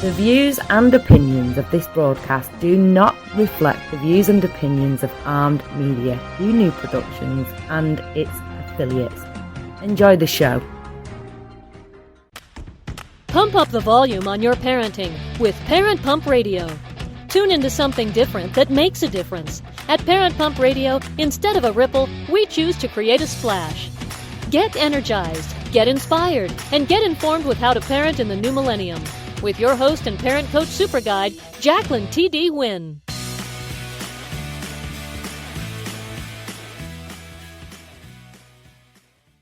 The views and opinions of this broadcast do not reflect the views and opinions of Armed Media, New Productions, and its affiliates. Enjoy the show. Pump up the volume on your parenting with Parent Pump Radio. Tune into something different that makes a difference. At Parent Pump Radio, instead of a ripple, we choose to create a splash. Get energized, get inspired, and get informed with how to parent in the new millennium. With your host and parent coach super guide, Jacqueline T.D. Wynn.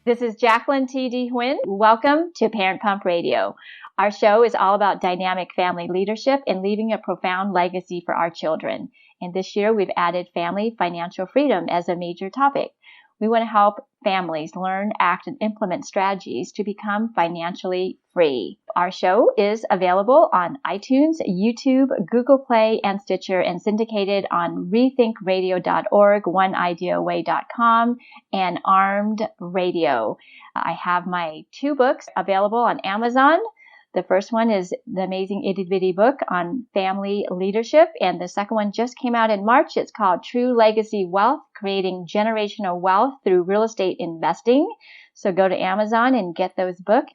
This is Jacqueline T.D. Wynn. Welcome to Parent Pump Radio. Our show is all about dynamic family leadership and leaving a profound legacy for our children. And this year, we've added family financial freedom as a major topic. We want to help families learn, act, and implement strategies to become financially free. Our show is available on iTunes, YouTube, Google Play, and Stitcher, and syndicated on rethinkradio.org, oneideaway.com, and Armed Radio. I have my 2 books available on Amazon. The first one is the amazing itty bitty book on family leadership, and the second one just came out in March. It's called True Legacy Wealth, Creating Generational Wealth Through Real Estate Investing. So go to Amazon and get those books.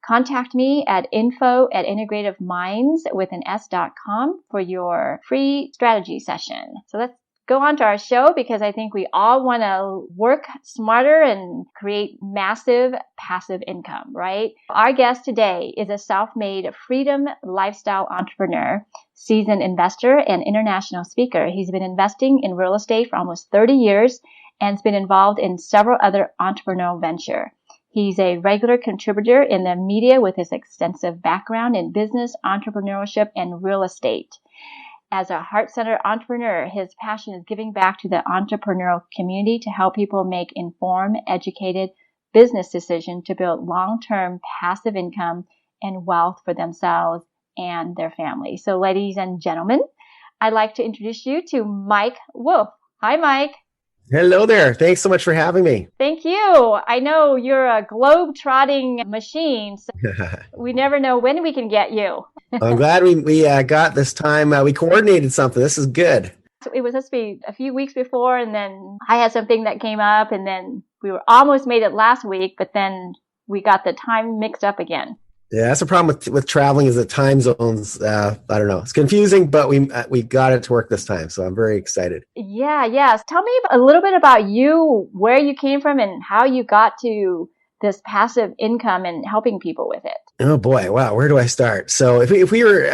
Contact me at info@integrativeminds.com for your free strategy session. So let's go on to our show, because I think we all want to work smarter and create massive passive income, right? Our guest today is a self-made freedom lifestyle entrepreneur, seasoned investor, and international speaker. He's been investing in real estate for almost 30 years and has been involved in several other entrepreneurial ventures. He's a regular contributor in the media with his extensive background in business, entrepreneurship, and real estate. As a heart-centered entrepreneur, his passion is giving back to the entrepreneurial community to help people make informed, educated business decisions to build long-term passive income and wealth for themselves and their family. So, ladies and gentlemen, I'd like to introduce you to Mike Wolf. Hi, Mike. Hello there. Thanks so much for having me. Thank you. I know you're a globe-trotting machine, so we never know when we can get you. I'm glad we got this time. We coordinated something. This is good. So it was supposed to be a few weeks before, and then I had something that came up, and then we were almost made it last week, but then we got the time mixed up again. Yeah, that's the problem with traveling, is the time zones. I don't know. It's confusing, but we got it to work this time, so I'm very excited. Yeah. Tell me a little bit about you, where you came from, and how you got to this passive income and helping people with it. Oh boy, wow, where do I start? So if we were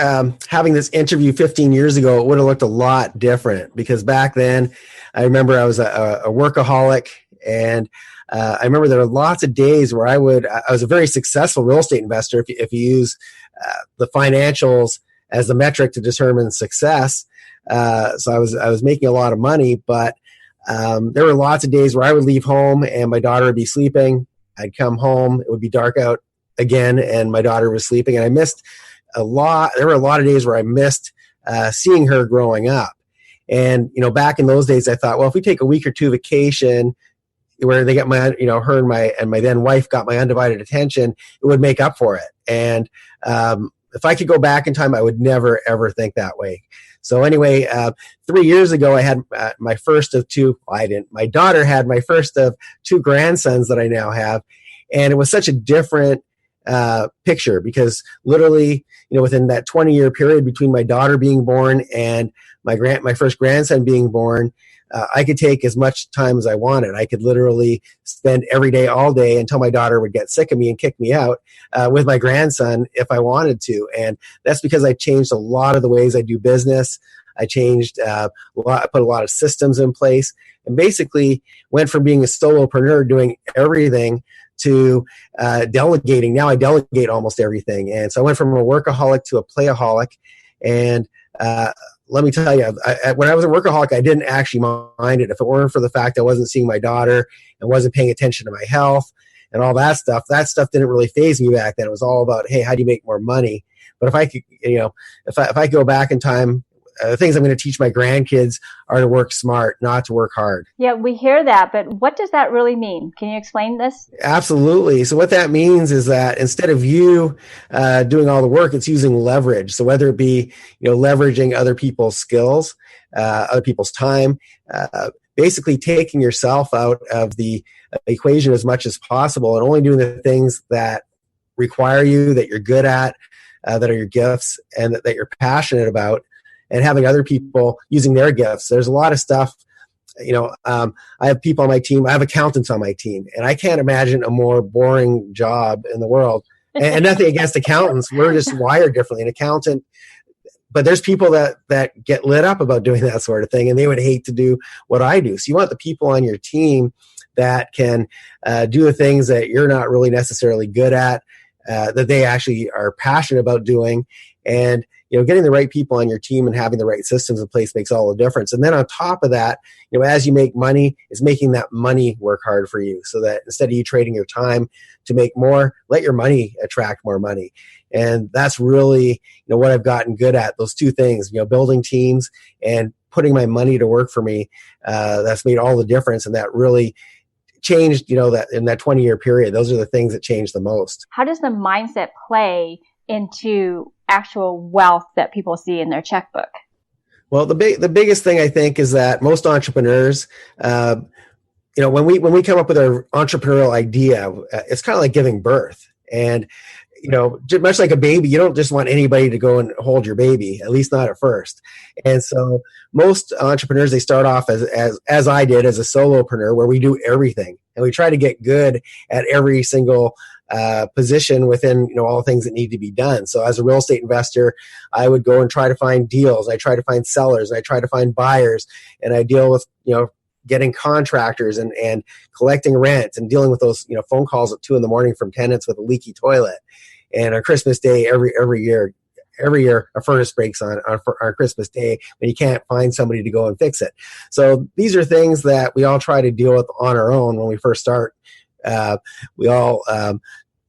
having this interview 15 years ago, it would have looked a lot different, because back then, I remember I was a workaholic, and I remember there were lots of days where I was a very successful real estate investor if you use the financials as the metric to determine success. So I was making a lot of money, but there were lots of days where I would leave home and my daughter would be sleeping. I'd come home, it would be dark out again, and my daughter was sleeping, and I missed a lot. There were a lot of days where I missed seeing her growing up. And, back in those days, I thought, well, if we take a week or 2 vacation where they get my, her and my then wife got my undivided attention, it would make up for it. And if I could go back in time, I would never, ever think that way. So anyway, 3 years ago, I had my first of 2. Well, I didn't. My daughter had my first of 2 grandsons that I now have. And it was such a different picture, because literally, within that 20-year period between my daughter being born and my first grandson being born, I could take as much time as I wanted. I could literally spend every day, all day, until my daughter would get sick of me and kick me out with my grandson if I wanted to. And that's because I changed a lot of the ways I do business. I changed I put a lot of systems in place, and basically went from being a solopreneur doing everything to delegating. Now I delegate almost everything. And so I went from a workaholic to a playaholic. And let me tell you, when I was a workaholic, I didn't actually mind it. If it weren't for the fact I wasn't seeing my daughter and wasn't paying attention to my health and all that stuff didn't really faze me back then. It was all about, hey, how do you make more money? But if I could, if I go back in time the things I'm going to teach my grandkids are to work smart, not to work hard. Yeah, we hear that, but what does that really mean? Can you explain this? Absolutely. So what that means is that instead of you doing all the work, it's using leverage. So whether it be, leveraging other people's skills, other people's time, basically taking yourself out of the equation as much as possible and only doing the things that require you, that you're good at, that are your gifts and that you're passionate about, and having other people using their gifts. There's a lot of stuff, I have people on my team, I have accountants on my team, and I can't imagine a more boring job in the world. And nothing against accountants. We're just wired differently. An accountant, but there's people that get lit up about doing that sort of thing, and they would hate to do what I do. So you want the people on your team that can do the things that you're not really necessarily good at, that they actually are passionate about doing. And getting the right people on your team and having the right systems in place makes all the difference. And then on top of that, as you make money, it's making that money work hard for you, so that instead of you trading your time to make more, let your money attract more money. And that's really, what I've gotten good at, those two things, building teams and putting my money to work for me. That's made all the difference. And that really changed, that in that 20-year period, those are the things that changed the most. How does the mindset play into actual wealth that people see in their checkbook? Well, the biggest thing I think is that most entrepreneurs, when we come up with our entrepreneurial idea, it's kind of like giving birth. And much like a baby, you don't just want anybody to go and hold your baby, at least not at first. And so most entrepreneurs, they start off as I did, as a solopreneur, where we do everything. And we try to get good at every single position within, all the things that need to be done. So as a real estate investor, I would go and try to find deals. I try to find sellers. I try to find buyers. And I deal with, getting contractors and collecting rent and dealing with those, phone calls at 2 a.m. from tenants with a leaky toilet. And on Christmas Day, every year, a furnace breaks on Christmas Day when you can't find somebody to go and fix it. So these are things that we all try to deal with on our own when we first start. We all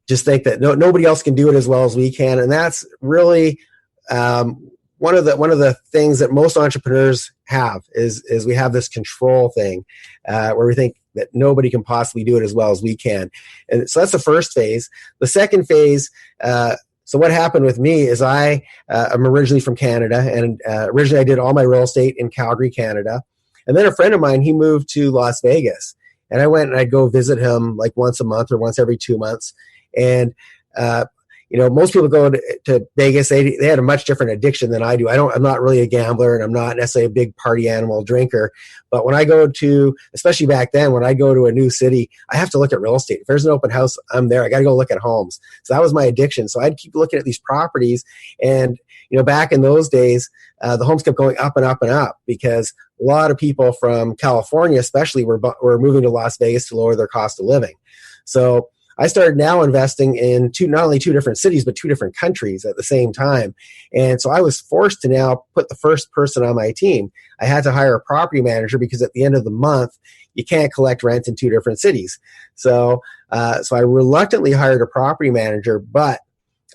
just think that nobody else can do it as well as we can. And that's really one of the things that most entrepreneurs have is we have this control thing where we think that nobody can possibly do it as well as we can. And so that's the first phase. The second phase, so what happened with me is I'm originally from Canada, and originally I did all my real estate in Calgary, Canada. And then a friend of mine, he moved to Las Vegas, and I went and I'd go visit him like once a month or once every 2 months. And most people go to Vegas. They had a much different addiction than I do. I'm not really a gambler, and I'm not necessarily a big party animal drinker. But when I go to, especially back then, when I go to a new city, I have to look at real estate. If there's an open house, I'm there. I got to go look at homes. So that was my addiction. So I'd keep looking at these properties, and back in those days, the homes kept going up and up and up because a lot of people from California, especially, were moving to Las Vegas to lower their cost of living. So I started now investing in not only two different cities, but 2 different countries at the same time. And so I was forced to now put the first person on my team. I had to hire a property manager because at the end of the month, you can't collect rent in 2 different cities. So I reluctantly hired a property manager, but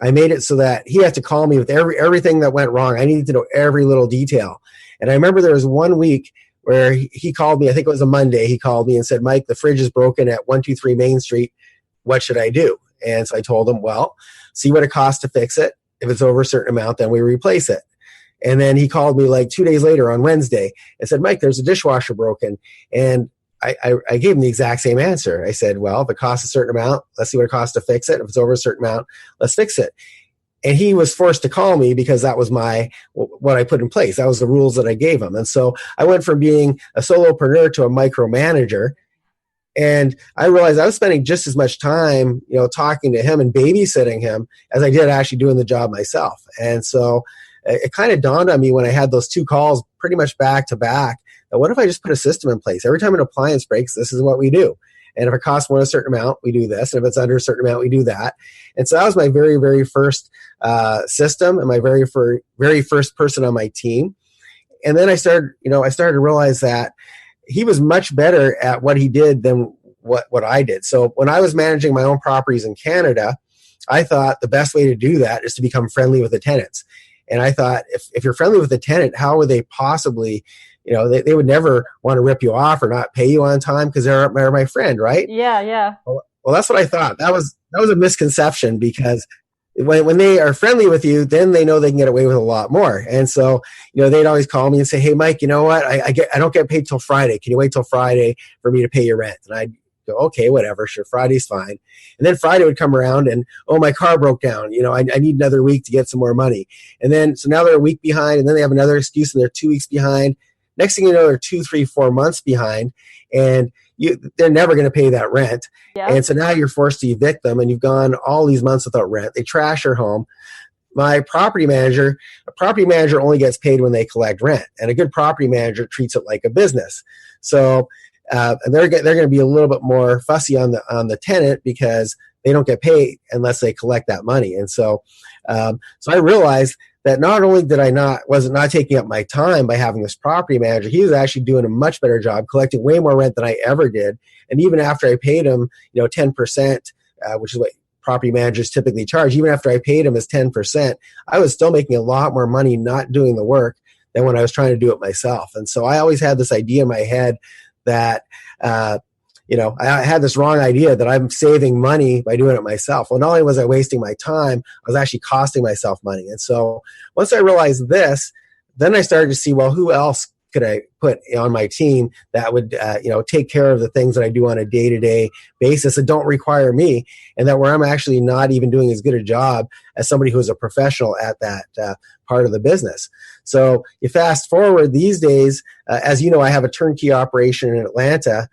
I made it so that he had to call me with everything that went wrong. I needed to know every little detail. And I remember there was one week where he called me, I think it was a Monday, he called me and said, "Mike, the fridge is broken at 123 Main Street. What should I do?" And so I told him, well, see what it costs to fix it. If it's over a certain amount, then we replace it. And then he called me like 2 days later on Wednesday and said, "Mike, there's a dishwasher broken." And I gave him the exact same answer. I said, well, if it costs a certain amount, let's see what it costs to fix it. If it's over a certain amount, let's fix it. And he was forced to call me because that was what I put in place. That was the rules that I gave him. And so I went from being a solopreneur to a micromanager. And I realized I was spending just as much time, talking to him and babysitting him as I did actually doing the job myself. And so it kind of dawned on me when I had those 2 calls pretty much back to back, that what if I just put a system in place? Every time an appliance breaks, this is what we do. And if it costs more than a certain amount, we do this. And if it's under a certain amount, we do that. And so that was my very, very first system and my very first person on my team. And then I started to realize that he was much better at what he did than what I did. So when I was managing my own properties in Canada, I thought the best way to do that is to become friendly with the tenants. And I thought, if you're friendly with the tenant, how would they possibly, they would never want to rip you off or not pay you on time because they're my friend, right? Yeah. Well, that's what I thought. That was a misconception, because when they are friendly with you, then they know they can get away with a lot more. And so, they'd always call me and say, "Hey, Mike, you know what? I don't get paid till Friday. Can you wait till Friday for me to pay your rent?" And I'd go, "Okay, whatever, sure, Friday's fine." And then Friday would come around and, "Oh, my car broke down. I need another week to get some more money." And then, so now they're a week behind, and then they have another excuse and they're 2 weeks behind. Next thing you know, they're 2, 3, 4 months behind, and they're never going to pay that rent. Yep. And so now you're forced to evict them, and you've gone all these months without rent. They trash your home. A property manager only gets paid when they collect rent, and a good property manager treats it like a business. So, and they're going to be a little bit more fussy on the tenant, because they don't get paid unless they collect that money. And so, so I realized that not only was it not taking up my time by having this property manager, he was actually doing a much better job, collecting way more rent than I ever did. And even after I paid him, 10%, which is what property managers typically charge, even after I paid him as 10%, I was still making a lot more money not doing the work than when I was trying to do it myself. And so I always had this idea in my head that, I had this wrong idea that I'm saving money by doing it myself. Well, not only was I wasting my time, I was actually costing myself money. And so once I realized this, then I started to see, well, who else could I put on my team that would, take care of the things that I do on a day-to-day basis that don't require me, and that where I'm actually not even doing as good a job as somebody who is a professional at that part of the business. So you fast forward these days, as you know, I have a turnkey operation in Atlanta.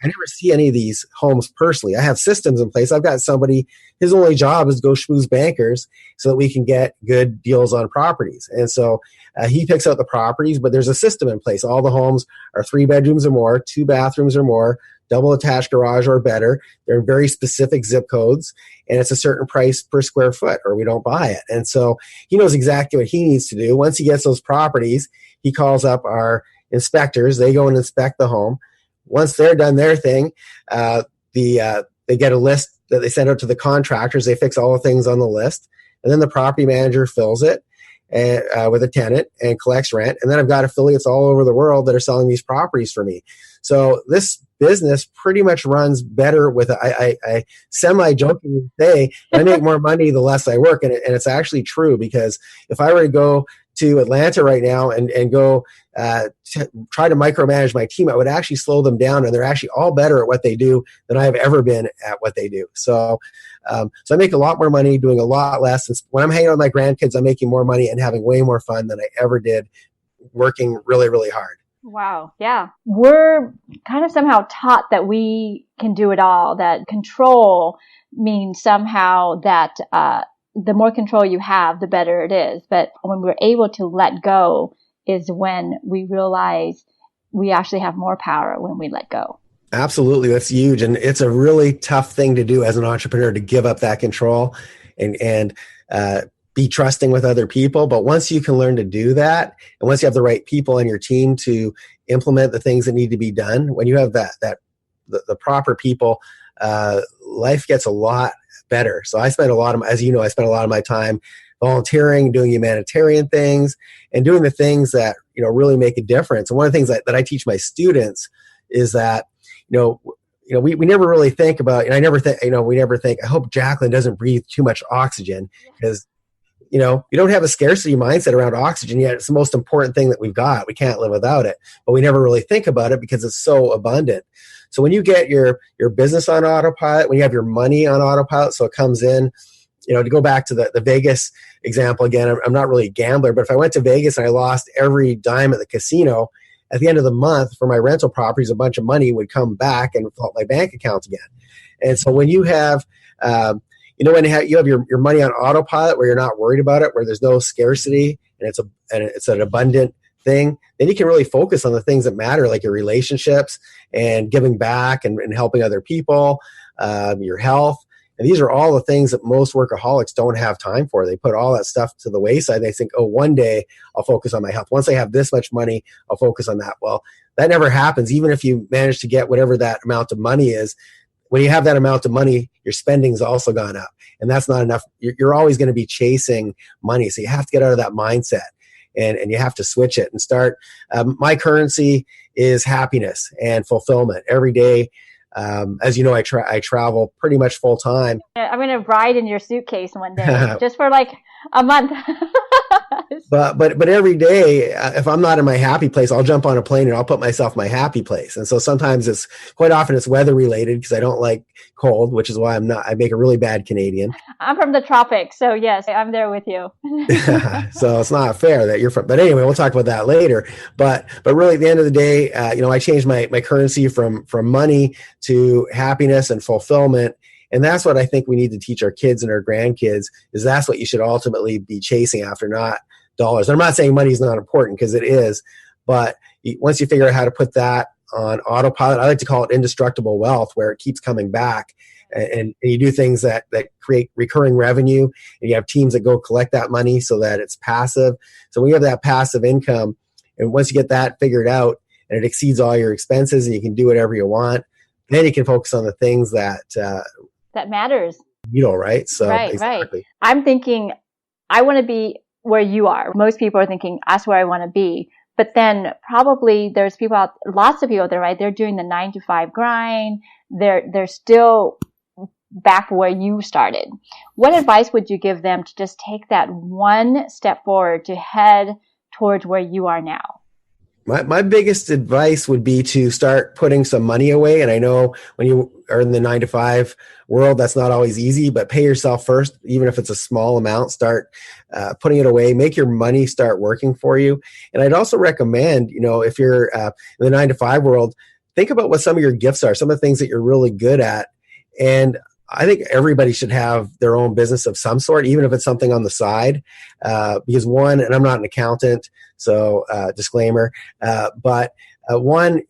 I never see any of these homes personally. I have systems in place. I've got somebody, his only job is to go schmooze bankers so that we can get good deals on properties. And so he picks out the properties, but there's a system in place. All the homes are 3 bedrooms or more, 2 bathrooms or more, double attached garage or better. They're in very specific zip codes, and it's a certain price per square foot, or we don't buy it. And so he knows exactly what he needs to do. Once he gets those properties, he calls up our inspectors. They go and inspect the home. Once they're done their thing, they get a list that they send out to the contractors. They fix all the things on the list, and then the property manager fills it with a tenant and collects rent. And then I've got affiliates all over the world that are selling these properties for me. So this business pretty much runs better with I semi-jokingly say I make more money the less I work, and it's actually true, because if I were to go to Atlanta right now and go try to micromanage my team, I would actually slow them down, and they're actually all better at what they do than I have ever been at what they do. So I make a lot more money doing a lot less. And when I'm hanging out with my grandkids, I'm making more money and having way more fun than I ever did working really, really hard. Wow. Yeah. We're kind of somehow taught that we can do it all, that control means somehow that the more control you have, the better it is. But when we're able to let go is when we realize we actually have more power when we let go. Absolutely. That's huge. And it's a really tough thing to do as an entrepreneur, to give up that control and be trusting with other people. But once you can learn to do that, and once you have the right people on your team to implement the things that need to be done, when you have the proper people, life gets a lot better. So I spend a lot of my time volunteering, doing humanitarian things, and doing the things that, really make a difference. And one of the things that I teach my students is that, we never really think about, and we never think, I hope Jacqueline doesn't breathe too much oxygen, because, you don't have a scarcity mindset around oxygen yet. It's the most important thing that we've got. We can't live without it, but we never really think about it because it's so abundant. So when you get your business on autopilot, when you have your money on autopilot, so it comes in, to go back to the Vegas example again, I'm not really a gambler, but if I went to Vegas and I lost every dime at the casino, at the end of the month for my rental properties, a bunch of money would come back and fill up my bank account again. And so when you have, when you have your money on autopilot, where you're not worried about it, where there's no scarcity, and it's an abundant thing, then you can really focus on the things that matter, like your relationships and giving back and helping other people, your health. And these are all the things that most workaholics don't have time for. They put all that stuff to the wayside. They think, one day I'll focus on my health. Once I have this much money, I'll focus on that. Well, that never happens. Even if you manage to get whatever that amount of money is, when you have that amount of money, your spending's also gone up. And that's not enough. You're always going to be chasing money. So you have to get out of that mindset. And you have to switch it and start. My currency is happiness and fulfillment every day. As you know, I travel pretty much full time. I'm going to ride in your suitcase one day just for like a month. But every day, if I'm not in my happy place, I'll jump on a plane and I'll put myself in my happy place. And so sometimes quite often it's weather related because I don't like cold, which is why I make a really bad Canadian. I'm from the tropics. So yes, I'm there with you. So it's not fair that you're from, but anyway, we'll talk about that later. But really at the end of the day, I changed my currency from money to happiness and fulfillment. And that's what I think we need to teach our kids and our grandkids is that's what you should ultimately be chasing after, not dollars. I'm not saying money is not important because it is, but once you figure out how to put that on autopilot, I like to call it indestructible wealth, where it keeps coming back. And you do things that create recurring revenue, and you have teams that go collect that money so that it's passive. So when you have that passive income, and once you get that figured out and it exceeds all your expenses and you can do whatever you want, then you can focus on the things that matters. Right? So right, exactly. Right. I'm thinking I want to be where you are. Most people are thinking that's where I want to be. But then probably there's lots of people out there, right? They're doing the 9-to-5 grind. They're still back where you started. What advice would you give them to just take that one step forward to head towards where you are now? My biggest advice would be to start putting some money away. And I know when you are in the 9-to-5 world, that's not always easy, but pay yourself first, even if it's a small amount, start putting it away, make your money start working for you. And I'd also recommend, if you're in the 9-to-5 world, think about what some of your gifts are, some of the things that you're really good at. And I think everybody should have their own business of some sort, even if it's something on the side. Because and I'm not an accountant, so disclaimer. But when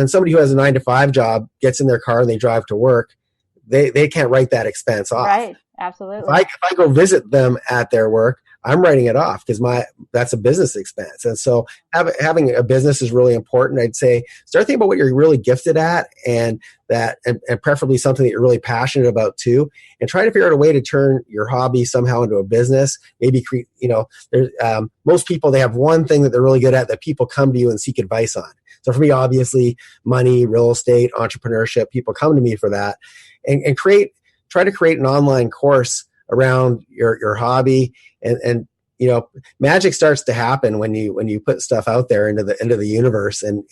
somebody who has a 9-to-5 job gets in their car and they drive to work, they can't write that expense off. Right, absolutely. If I go visit them at their work, I'm writing it off because that's a business expense. And so having a business is really important. I'd say start thinking about what you're really gifted at and preferably something that you're really passionate about too. And try to figure out a way to turn your hobby somehow into a business. Maybe most people, they have one thing that they're really good at that people come to you and seek advice on. So for me, obviously money, real estate, entrepreneurship, people come to me for that and try to create an online course around your hobby and magic starts to happen when you put stuff out there into the universe and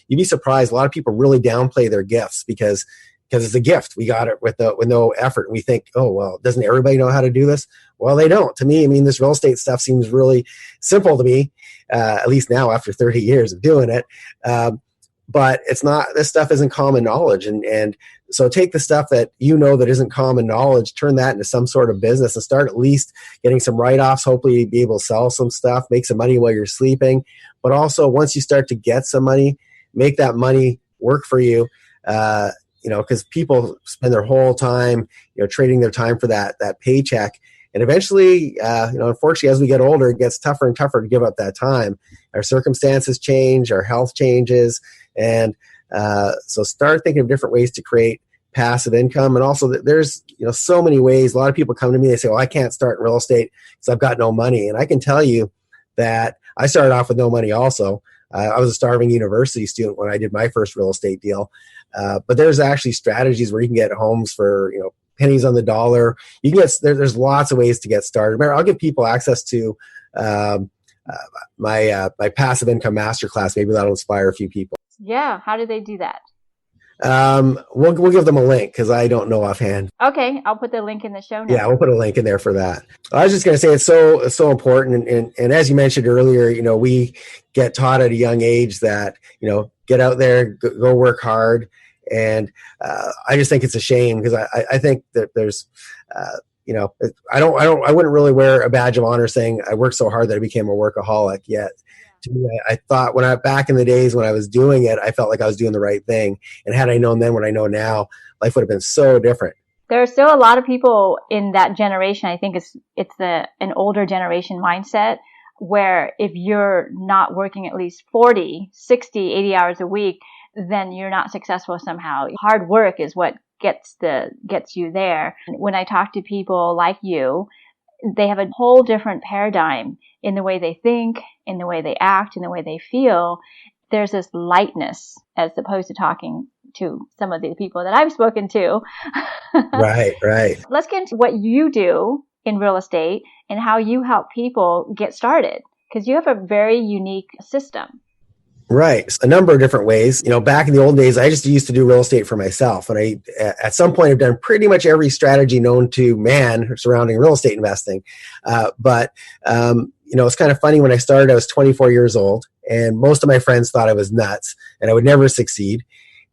you'd be surprised. A lot of people really downplay their gifts because it's a gift. We got it with no effort. And we think, oh, well, doesn't everybody know how to do this? Well, they don't. To me, this real estate stuff seems really simple to me, at least now after 30 years of doing it. But it's not, this stuff isn't common knowledge. And so take the stuff that that isn't common knowledge, turn that into some sort of business and start at least getting some write-offs, hopefully be able to sell some stuff, make some money while you're sleeping. But also once you start to get some money, make that money work for you. Because people spend their whole time, trading their time for that paycheck. And eventually, unfortunately, as we get older, it gets tougher and tougher to give up that time. Our circumstances change, our health changes. And so start thinking of different ways to create passive income. And also there's, so many ways. A lot of people come to me, they say, well, I can't start in real estate because I've got no money. And I can tell you that I started off with no money also. I was a starving university student when I did my first real estate deal. But there's actually strategies where you can get homes for, pennies on the dollar. You can there's lots of ways to get started. Remember, I'll give people access to my passive income masterclass. Maybe that'll inspire a few people. Yeah. How do they do that? We'll give them a link because I don't know offhand. Okay. I'll put the link in the show notes. Yeah, we'll put a link in there for that. I was just going to say it's so important. And as you mentioned earlier, we get taught at a young age that, get out there, go work hard. And I just think it's a shame because I think that there's, I wouldn't really wear a badge of honor saying I worked so hard that I became a workaholic yet. To me, I thought back in the days when I was doing it, I felt like I was doing the right thing. And had I known then what I know now, life would have been so different. There are still a lot of people in that generation. I think it's an older generation mindset where if you're not working at least 40, 60, 80 hours a week, then you're not successful somehow. Hard work is what gets you there. When I talk to people like you, they have a whole different paradigm in the way they think, in the way they act, in the way they feel. There's this lightness as opposed to talking to some of the people that I've spoken to. Right. Let's get into what you do in real estate and how you help people get started, because you have a very unique system. Right. A number of different ways. Back in the old days, I just used to do real estate for myself. And I, at some point, have done pretty much every strategy known to man surrounding real estate investing. But it's kind of funny. When I started, I was 24 years old, and most of my friends thought I was nuts and I would never succeed.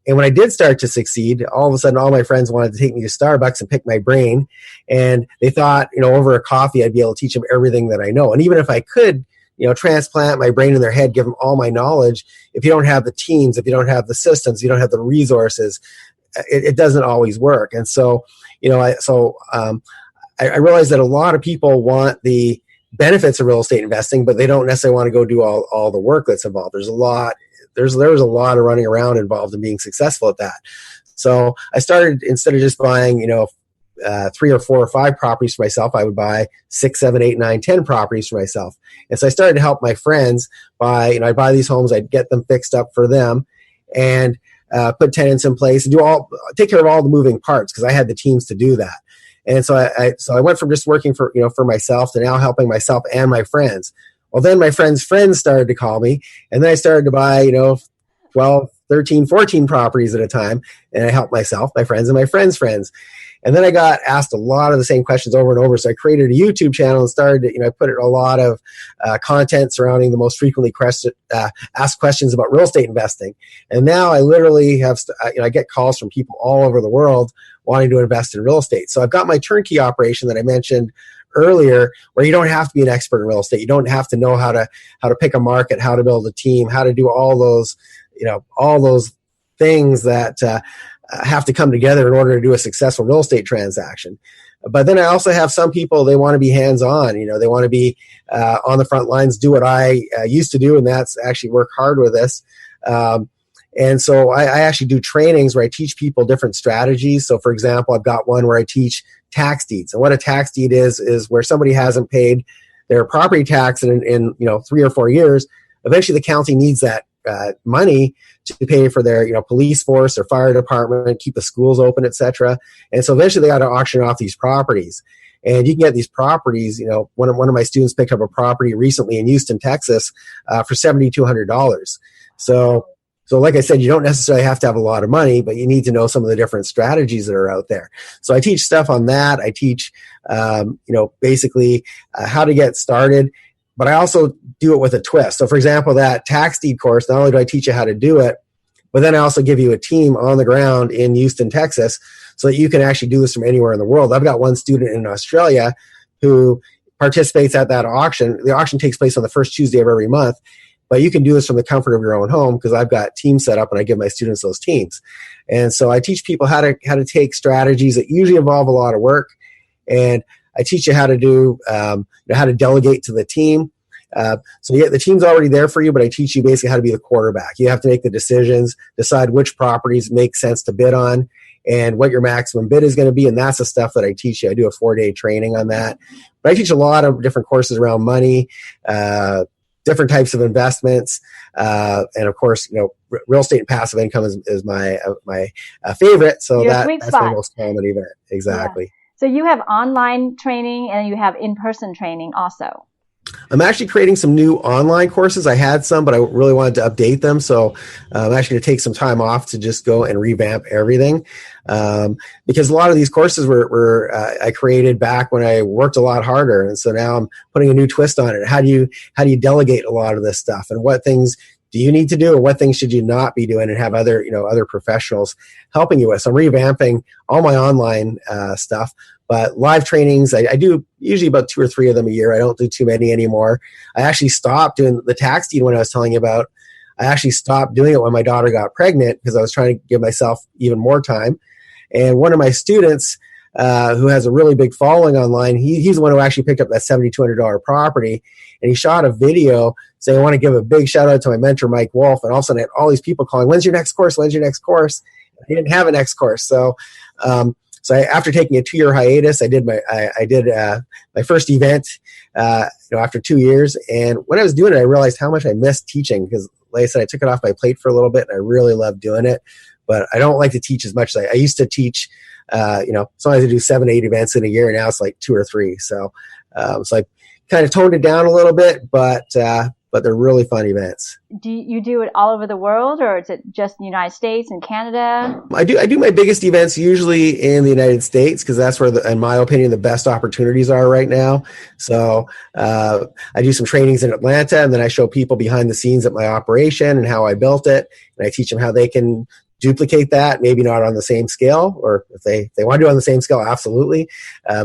And when I did start to succeed, all of a sudden, all my friends wanted to take me to Starbucks and pick my brain. And they thought, over a coffee, I'd be able to teach them everything that I know. And even if I could, transplant my brain in their head, give them all my knowledge, if you don't have the teams, if you don't have the systems, you don't have the resources, it doesn't always work. And so, I realized that a lot of people want the benefits of real estate investing, but they don't necessarily want to go do all the work that's involved. There's a lot of running around involved in being successful at that. So I started, instead of just buying, 3 or 4 or 5 properties for myself, I would buy 6, 7, 8, 9, 10 properties for myself. And so I started to help my friends buy, I'd buy these homes, I'd get them fixed up for them and put tenants in place and take care of all the moving parts, because I had the teams to do that. And so I went from just working for myself to now helping myself and my friends. Well, then my friends' friends started to call me, and then I started to buy, 12, 13, 14 properties at a time. And I helped myself, my friends, and my friends' friends. And then I got asked a lot of the same questions over and over. So I created a YouTube channel and started to, I put a lot of content surrounding the most frequently asked questions about real estate investing. And now I literally have, I get calls from people all over the world wanting to invest in real estate. So I've got my turnkey operation that I mentioned earlier, where you don't have to be an expert in real estate. You don't have to know how to pick a market, how to build a team, how to do all those things that have to come together in order to do a successful real estate transaction. But then I also have some people, they want to be hands-on. They want to be on the front lines, do what I used to do, and that's actually work hard with this. And so I actually do trainings where I teach people different strategies. So, for example, I've got one where I teach tax deeds. And what a tax deed is where somebody hasn't paid their property tax in 3 or 4 years. Eventually, the county needs that money to pay for their police force or fire department, keep the schools open, etc. And so eventually they got to auction off these properties. And you can get these properties. One of my students picked up a property recently in Houston, Texas, for $7,200. So like I said, you don't necessarily have to have a lot of money, but you need to know some of the different strategies that are out there. So I teach stuff on that. I teach, basically how to get started. But I also do it with a twist. So, for example, that tax deed course, not only do I teach you how to do it, but then I also give you a team on the ground in Houston, Texas, so that you can actually do this from anywhere in the world. I've got one student in Australia who participates at that auction. The auction takes place on the first Tuesday of every month, but you can do this from the comfort of your own home, because I've got teams set up and I give my students those teams. And so I teach people how to take strategies that usually involve a lot of work, and I teach you how to do, how to delegate to the team. So yeah, the team's already there for you, but I teach you basically how to be the quarterback. You have to make the decisions, decide which properties make sense to bid on, and what your maximum bid is going to be. And that's the stuff that I teach you. I do a 4-day training on that. But I teach a lot of different courses around money, different types of investments, and of course, real estate and passive income is my favorite. So that's my most common event. Exactly. Yeah. So you have online training and you have in-person training also. I'm actually creating some new online courses. I had some, but I really wanted to update them. So I'm actually going to take some time off to just go and revamp everything. Because a lot of these courses were I created back when I worked a lot harder. And so now I'm putting a new twist on it. How do you delegate a lot of this stuff, and what things do you need to do, and what things should you not be doing, and have other professionals helping you with. So I'm revamping all my online stuff. But live trainings, I do usually about 2 or 3 of them a year. I don't do too many anymore. I actually stopped doing the tax deed when I was telling you about. I actually stopped doing it when my daughter got pregnant, because I was trying to give myself even more time. And one of my students, who has a really big following online, he's the one who actually picked up that $7,200 property. And he shot a video saying, I want to give a big shout out to my mentor, Mike Wolf. And all of a sudden I had all these people calling, when's your next course? When's your next course? He didn't have a next course. So So after taking a 2-year hiatus, I did my first event, after 2 years. And when I was doing it, I realized how much I missed teaching because, like I said, I took it off my plate for a little bit and I really loved doing it. But I don't like to teach as much as I used to teach. Sometimes I do 7, 8 events in a year. Now it's like 2 or 3. So I kind of toned it down a little bit, but they're really fun events. Do you do it all over the world, or is it just in the United States and Canada? I do my biggest events usually in the United States because that's where, in my opinion, the best opportunities are right now. So I do some trainings in Atlanta, and then I show people behind the scenes at my operation and how I built it, and I teach them how they can duplicate that, maybe not on the same scale, or if they want to do it on the same scale, absolutely.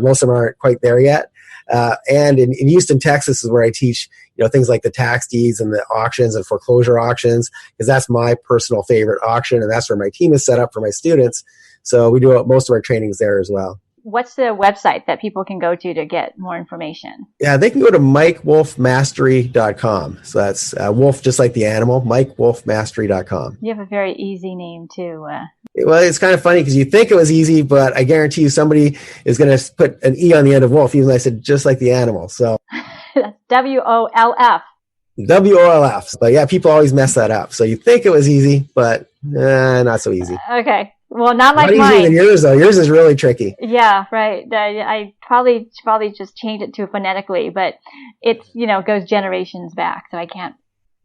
Most of them aren't quite there yet. And in Houston, Texas is where I teach, things like the tax deeds and the auctions and foreclosure auctions, because that's my personal favorite auction, and that's where my team is set up for my students. So we do most of our trainings there as well. What's the website that people can go to get more information? Yeah, they can go to MikeWolfMastery.com. So that's wolf, just like the animal, MikeWolfMastery.com. You have a very easy name too. Well, it's kind of funny because you think it was easy, but I guarantee you somebody is going to put an E on the end of wolf, even though I said just like the animal. So that's WOLF. WOLF. But yeah, people always mess that up. So you think it was easy, but not so easy. Okay. Well, not like mine. Not easier than yours, though. Yours is really tricky. Yeah, right. I probably just change it to phonetically, but it's, goes generations back, so I can't.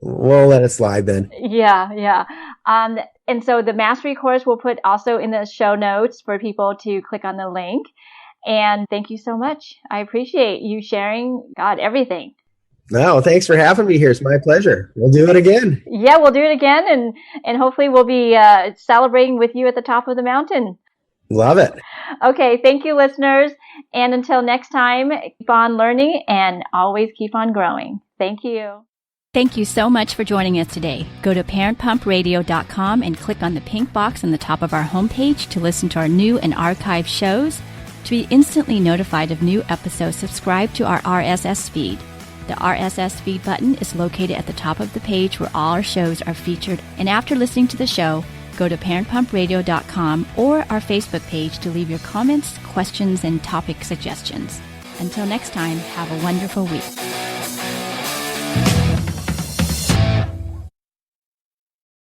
We'll let it slide then. Yeah. And so the mastery course we'll put also in the show notes for people to click on the link. And thank you so much. I appreciate you sharing, everything. No, thanks for having me here. It's my pleasure. We'll do it again. Yeah, we'll do it again. And hopefully we'll be celebrating with you at the top of the mountain. Love it. Okay. Thank you, listeners. And until next time, keep on learning and always keep on growing. Thank you. Thank you so much for joining us today. Go to parentpumpradio.com and click on the pink box on the top of our homepage to listen to our new and archived shows. To be instantly notified of new episodes, subscribe to our RSS feed. The RSS feed button is located at the top of the page where all our shows are featured. And after listening to the show, go to parentpumpradio.com or our Facebook page to leave your comments, questions, and topic suggestions. Until next time, have a wonderful week.